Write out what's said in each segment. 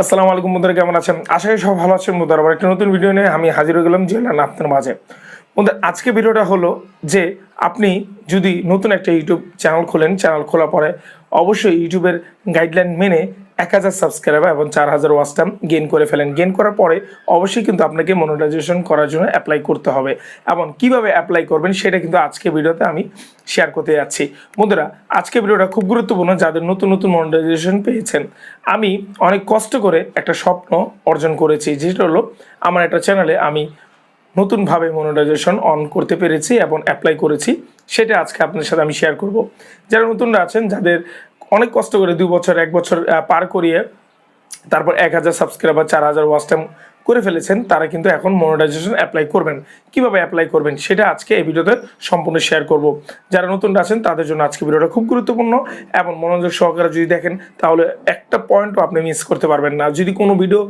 আসসালামু আলাইকুম বন্ধুরা, কেমন আছেন? আশা করি সব ভালো আছেন। বন্ধুরা আবার একটা নতুন ভিডিও নিয়ে আমি হাজির হয়ে গেলাম জেলান আপনার মাঝে। বন্ধুরা আজকে ভিডিওটা হলো যে আপনি যদি নতুন একটা ইউটিউব চ্যানেল খোলেন, চ্যানেল খোলার পরে অবশ্যই ইউটিউবের গাইডলাইন মেনে 1000 সাবস্ক্রাইবার এবং 4000 ওয়াচ টাইম গেইন করে ফেলেন। গেইন করার পরে অবশ্যই কিন্তু আপনাকে মনিটাইজেশন করার জন্য অ্যাপ্লাই করতে হবে এবং কিভাবে অ্যাপ্লাই করবেন সেটা কিন্তু আজকে ভিডিওতে আমি শেয়ার করতে যাচ্ছি। বন্ধুরা আজকে ভিডিওটা খুব গুরুত্বপূর্ণ যাদের নতুন নতুন মনিটাইজেশন পেয়েছেন। আমি অনেক কষ্ট করে একটা স্বপ্ন অর্জন করেছি, যেটা হলো আমার একটা চ্যানেলে আমি নতুনভাবে মনিটাইজেশন অন করতে পেরেছি এবং অ্যাপ্লাই করেছি। সেটা আজকে আপনাদের সাথে আমি শেয়ার করব। যারা নতুনরা আছেন, যাদের অনেক কষ্ট করে 2 বছর 1 বছর পার করিয়ে তারপর 1000 সাবস্ক্রাইবার 4000 ওয়াচ টাইম করে ফেলেছেন, তারা কিন্তু এখন মনিটাইজেশন অ্যাপ্লাই করবেন। কিভাবে অ্যাপ্লাই করবেন সেটা আজকে এই ভিডিওতে সম্পূর্ণ শেয়ার করব। যারা নতুন আছেন তাদের জন্য আজকে ভিডিওটা খুব গুরুত্বপূর্ণ এবং মনোযোগ সহকারে যদি দেখেন তাহলে একটা পয়েন্টও আপনি মিস করতে পারবেন না। যদি কোনো ভিডিও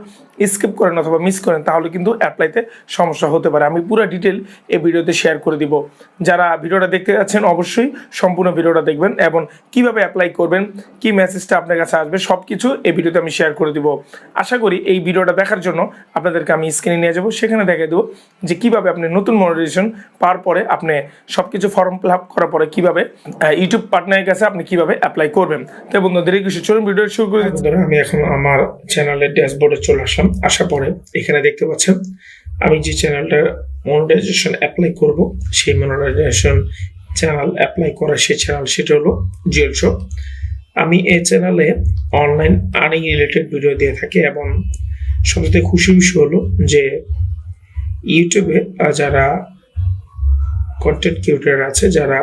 স্কিপ করেন অথবা মিস করেন তাহলে কিন্তু অ্যাপ্লাইতে সমস্যা হতে পারে। আমি পুরো ডিটেল এই ভিডিওতে শেয়ার করে দিব। যারা ভিডিওটা দেখতে যাচ্ছেন অবশ্যই সম্পূর্ণ ভিডিওটা দেখবেন এবং কিভাবে অ্যাপ্লাই করবেন, কি মেসেজটা আপনার কাছে আসবে, সব কিছু এই ভিডিওতে আমি শেয়ার করে দিব। আশা করি এই ভিডিওটা দেখার জন্য আপনাদেরকে আমি স্ক্রিনে নিয়ে যাব, সেখানে দেখিয়ে দেবো যে কীভাবে আপনি নতুন মনিটাইজেশন পাওয়ার পরে আপনি সব কিছু ফর্ম ফিল আপ করার পরে কীভাবে ইউটিউব পার্টনারের কাছে আপনি কীভাবে অ্যাপ্লাই করবেন। তো বন্ধুদের এই কিছু চলুন ভিডিও শুরু করে দিচ্ছি। আমি এখন আমার চ্যানেলের ড্যাশবোর্ডে চলে আসলাম। আসার পরে এখানে দেখতে পাচ্ছেন আমি যে চ্যানেলটা মনিটাইজেশন অ্যাপ্লাই করব, সেই মনিটাইজেশন চ্যানেল অ্যাপ্লাই করা সেই চ্যানেল, সেটা হলো জিওল শপ। আমি এই চ্যানেলে অনলাইন আর্নিং রিলেটেড ভিডিও দিয়ে থাকি এবং সবচেয়ে খুশি বিষয় হলো যে ইউটিউবে যারা কন্টেন্ট ক্রিয়েটর আছে, যারা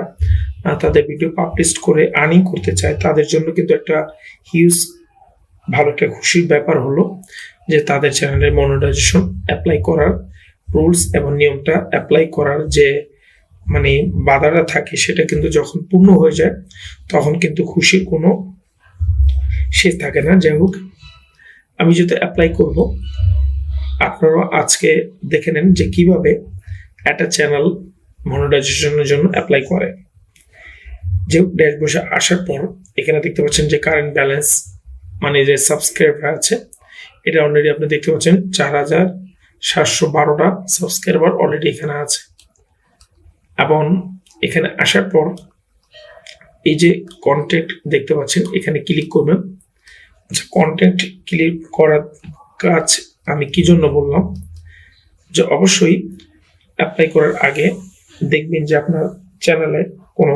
তাদের ভিডিও পাবলিশ করে আর্নিং করতে চায়, তাদের জন্য কিন্তু একটা হিউজ ভালো একটা খুশির ব্যাপার হলো যে তাদের চ্যানেলের মনিটাইজেশন অ্যাপ্লাই করার রুলস এবং নিয়মটা অ্যাপ্লাই করার যে মানে বাধাটা থাকে, সেটা কিন্তু যখন পূর্ণ হয়ে যায় তখন কিন্তু খুশির কোনো শেষ থাকে না। যাই হোক, আমি যদি অ্যাপ্লাই করব, আপনারা আজকে দেখে নেন যে কিভাবে একটা চ্যানেল মনিটাইজেশনের জন্য অ্যাপ্লাই করে। যে ড্যাশবোর্ডে আসার পর এখানে দেখতে পাচ্ছেন যে কারেন্ট ব্যালেন্স, মানে যে সাবস্ক্রাইবার আছে, এটা অলরেডি আপনি দেখতে পাচ্ছেন 4712টা সাবস্ক্রাইবার অলরেডি এখানে আছে। এবং এখানে আসার পর এই যে কন্টেন্ট দেখতে পাচ্ছেন, এখানে ক্লিক করবেন। আচ্ছা, কন্টেন্ট ক্লিক করার কাজ আমি কি জন্য বললাম, যে অবশ্যই অ্যাপ্লাই করার আগে দেখবেন যে আপনার চ্যানেলে কোনো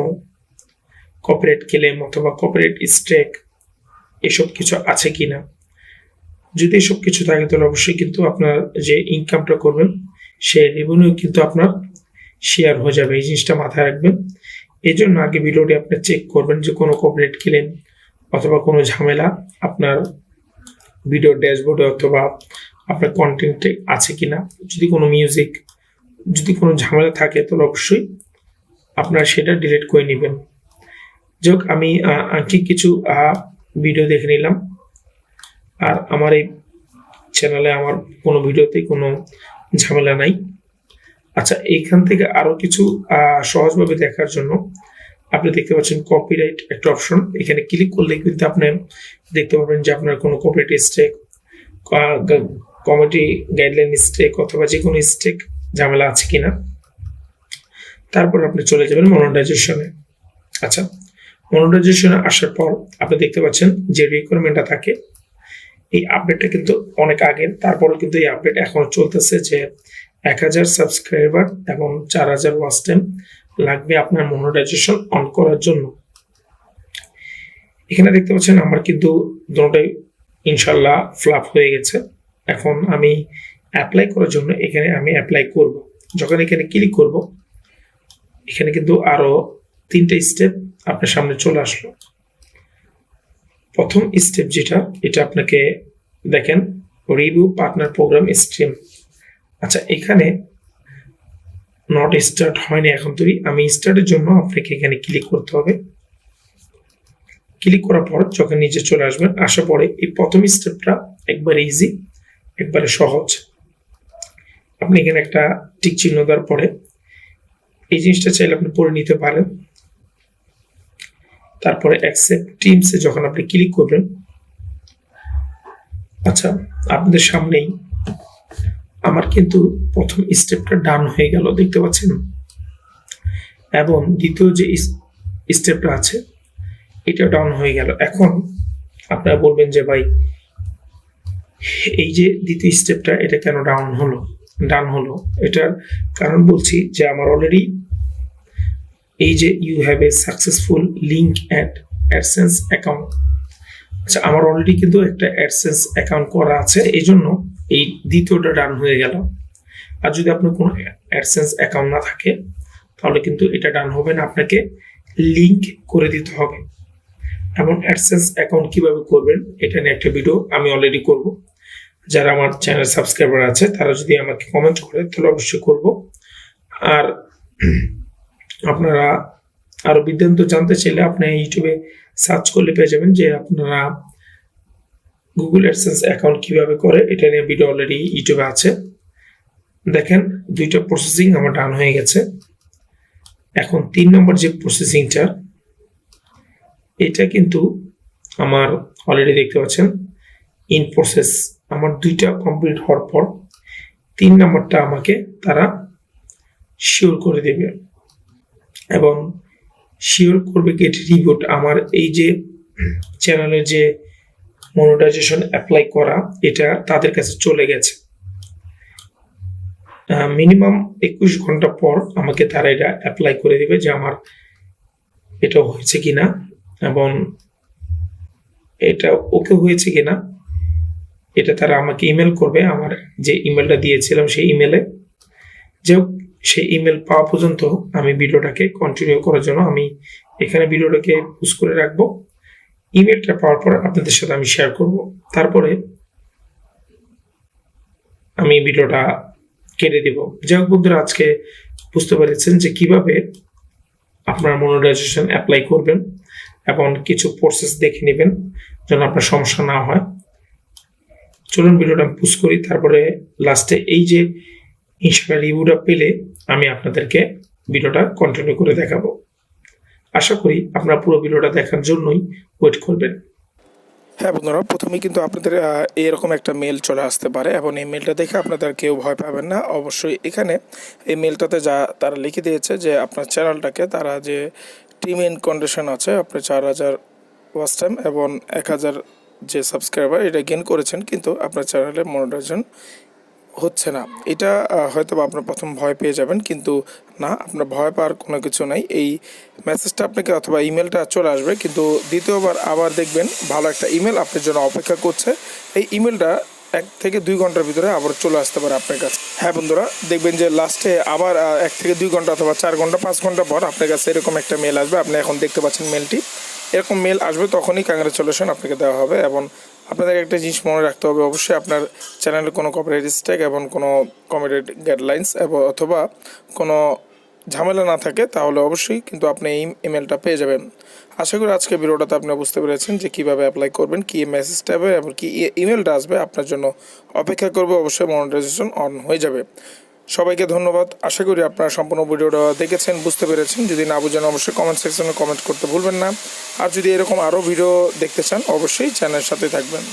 কপিরাইট ক্লেম অথবা কপিরাইট স্ট্রাইক এসব কিছু আছে কিনা। যদি এসব কিছু থাকে তাহলে অবশ্যই কিন্তু আপনার যে ইনকামটা করবেন সেই রেভিনিউ কিন্তু আপনার শেয়ার হয়ে যাবে। এই জিনিসটা মাথায় রাখবেন। এই জন্য আগে ভিডিওটি আপনি চেক করবেন যে কোনো কপিরাইট ক্লেম অথবা কোনো ঝামেলা আপনার ভিডিও ড্যাশবোর্ডে অথবা আপনার কন্টেন্টে আছে কিনা। যদি কোনো মিউজিক, যদি কোনো ঝামেলা থাকে তাহলে অবশ্যই আপনার সেটা ডিলিট করে নেবেন। যাই হোক, আমি কিছু ভিডিও দেখে নিলাম আর আমার এই চ্যানেলে আমার কোনো ভিডিওতে কোনো ঝামেলা নাই। আচ্ছা, এইখান থেকে আরো কিছু সহজভাবে দেখার জন্য আপনি দেখতে পাচ্ছেন কপিরাইট একটা অপশন, এখানে ক্লিক করলে কিন্তু আপনি দেখতে পাবেন যে আপনার কোনো copyright strike, committee guideline strike অথবা যে কোনো স্ট্রাইক ঝামেলা আছে কিনা। তারপর আপনি চলে যাবেন মনিটাইজেশনে। আচ্ছা, মনিটাইজেশনে আসার পর আপনি দেখতে পাচ্ছেন যে রিকোয়ারমেন্টটা থাকে, এই আপডেটটা কিন্তু অনেক আগের, তারপরে কিন্তু এই আপডেট এখনো চলতেছে যে 1000 সাবস্ক্রাইবার এবং 4000 ওয়াচ টাইম লাগবে আপনার মনিটাইজেশন অন করার জন্য। এখানে দেখতে পাচ্ছেন আমার কিন্তু দুটোটাই ইনশাল্লাহ ফ্লাপ হয়ে গেছে। এখন আমি অ্যাপ্লাই করার জন্য এখানে আমি অ্যাপ্লাই করব। যখন এখানে ক্লিক করব, এখানে কিন্তু আরো 3টে স্টেপ আপনার সামনে চলে আসলো। প্রথম স্টেপ যেটা, এটা আপনাকে দেখেন রিভিউ পার্টনার প্রোগ্রাম স্ট্রিম। আচ্ছা, এখানে নট স্টার্ট হয়নি এখন তৈরি। আমি স্টার্টের জন্য আপনাকে এখানে ক্লিক করতে হবে। ক্লিক করার পর যখন নিচে চলে আসবেন, আসার পরে এই প্রথম স্টেপটা একবারে ইজি, একবারে সহজ। আপনি এখানে একটা টিক চিহ্ন দেওয়ার পরে এই জিনিসটা চাইলে আপনি পড়ে নিতে পারেন। তারপরে অ্যাকসেপ্ট টিমসে যখন আপনি ক্লিক করবেন, আচ্ছা, আপনাদের সামনেই আমার কিন্তু প্রথম স্টেপটা ডান হয়ে গেল, দেখতে পাচ্ছেন, এবং দ্বিতীয় যে স্টেপটা আছে এটা ডাউন হয়ে গেল। এখন আপনারা বলবেন যে ভাই এই যে দ্বিতীয় স্টেপটা এটা কেন ডান হলো, এটার কারণ বলছি যে আমার অলরেডি এই যে you have a successful link at AdSense account, আচ্ছা আমার অলরেডি কিন্তু একটা অ্যাডসেন্স অ্যাকাউন্ট করা আছে, এই জন্য এই দ্বিতীয়টা ডান হয়ে গেল। আর যদি আপনার কোনো অ্যাডসেন্স অ্যাকাউন্ট না থাকে তাহলে কিন্তু এটা ডান হবে না, আপনাকে লিঙ্ক করে দিতে হবে। এবং অ্যাডসেন্স অ্যাকাউন্ট কিভাবে করবেন এটা নিয়ে একটা ভিডিও আমি অলরেডি করব। যারা আমার চ্যানেল সাবস্ক্রাইবার আছে তারা যদি আমাকে কমেন্ট করে তাহলে অবশ্যই করব। আর আপনারা আরো বিস্তারিত জানতে চাইলে আপনি ইউটিউবে সার্চ করলে পেয়ে যাবেন যে আপনারা গুগল অ্যাডসেন্স অ্যাকাউন্ট কিভাবে করে এটা নিয়ে ভিডিও অলরেডি ইউটিউবে আছে। দেখেন দুইটা প্রসেসিং আমার ডান হয়ে গেছে। এখন 3 নম্বর যে প্রসেসিংটা এটা কিন্তু আমার অলরেডি দেখতে পাচ্ছেন ইন প্রসেস, আমার দুইটা কমপ্লিট হওয়ার পর 3 নম্বরটা আমাকে তারা শিওর করে দেবে এবং শিওর করবে গেট রিবোট। আমার এই যে চ্যানেলের যে মনিটাইজেশন অ্যাপ্লাই করা এটা তাদের কাছে চলে গেছে। মিনিমাম 21 ঘন্টা পর আমাকে তারা এটা অ্যাপ্লাই করে দেবে যে আমার এটা হয়েছে কিনা এবং এটা ওকে হয়েছে কিনা এটা তারা আমাকে ইমেল করবে। আমার যে ইমেলটা দিয়েছিলাম সেই ইমেলে, যে সেই ইমেল পাওয়া পর্যন্ত আমি ভিডিওটাকে কন্টিনিউ করার জন্য আমি এখানে ভিডিওটাকে পোস্ট করে রাখবো। ইমেলটা পাওয়ার পর আপনাদের সাথে আমি শেয়ার করব, তারপরে আমি ভিডিওটা কেটে দেব। যাই হোক বন্ধুরা, আজকে বুঝতে পেরেছেন যে কিভাবে আপনার মনিটাইজেশন অ্যাপ্লাই করবেন এবং কিছু প্রসেস দেখে নেবেন যেন আপনার সমস্যা না হয়। চলুন ভিডিওটা পোস্ট করি, তারপরে লাস্টে এই যে ইনশাআল্লাহ রিভিউটা পেলে আমি আপনাদেরকে ভিডিওটা কন্টিনিউ করে দেখাবো। আশা করি আপনারা পুরো ভিডিওটা দেখার জন্যই ওয়েট করবেন। হ্যাঁ বন্ধুরা, প্রথমেই কিন্তু আপনাদের এরকম একটা মেল চলে আসতে পারে এবং এই মেলটা দেখে আপনাদের কেউ ভয় পাবেন না। অবশ্যই এখানে এই মেলটাতে যা তারা লিখে দিয়েছে যে আপনার চ্যানেলটাকে তারা যে টিম এন্ড কন্ডিশন আছে, আপনি 4000 ওয়াচ টাইম এবং 1000 যে সাবস্ক্রাইবার এটা গেইন করেছেন, কিন্তু আপনার চ্যানেলে মনিটাইজেশন হচ্ছে না। এটা হয়তো আপনার প্রথম ভয় পেয়ে যাবেন, কিন্তু না, আপনার ভয় পাওয়ার কোনো কিছু নাই। এই মেসেজটা আপনাকে অথবা ইমেলটা চলে আসবে, কিন্তু দ্বিতীয়বার আবার দেখবেন ভালো একটা ইমেল আপনার জন্য অপেক্ষা করছে। এই ইমেলটা 1 থেকে 2 ঘন্টার ভিতরে আবার চলে আসতে পারে আপনার কাছে। হ্যাঁ বন্ধুরা, দেখবেন যে লাস্টে আবার 1 থেকে 2 ঘন্টা অথবা 4 ঘন্টা 5 ঘন্টা পর আপনার কাছে এরকম একটা মেল আসবে। আপনি এখন দেখতে পাচ্ছেন মেলটি, এরকম মেল আসবে, তখনই কংগ্রাচুলেশন আপনাকে দেওয়া হবে। এবং আপনাদের একটা জিনিস মনে রাখতে হবে, অবশ্যই আপনার চ্যানেলে কোনো কপিরাইট স্ট্রাইক এবং কোনো কপিরাইট গাইডলাইন্স অথবা কোনো ঝামেলা না থাকে, তাহলে অবশ্যই কিন্তু আপনি এই ইমেলটা পেয়ে যাবেন। আশা করি আজকে ভিডিওটাতে আপনি বুঝতে পেরেছেন যে কীভাবে অ্যাপ্লাই করবেন, কী মেসেজটা হবে এবং কী ইমেলটা আসবে আপনার জন্য অপেক্ষা করবে। অবশ্যই মনিটাইজেশন অন হয়ে যাবে। সবাইকে ধন্যবাদ। আশা করি আপনারা সম্পূর্ণ ভিডিওটা দেখেছেন, বুঝতে পেরেছেন। যদি না বুঝেন অবশ্যই কমেন্ট সেকশনে কমেন্ট করতে ভুলবেন না। আর যদি এরকম আরও ভিডিও দেখতে চান অবশ্যই চ্যানেলের সাথে থাকবেন।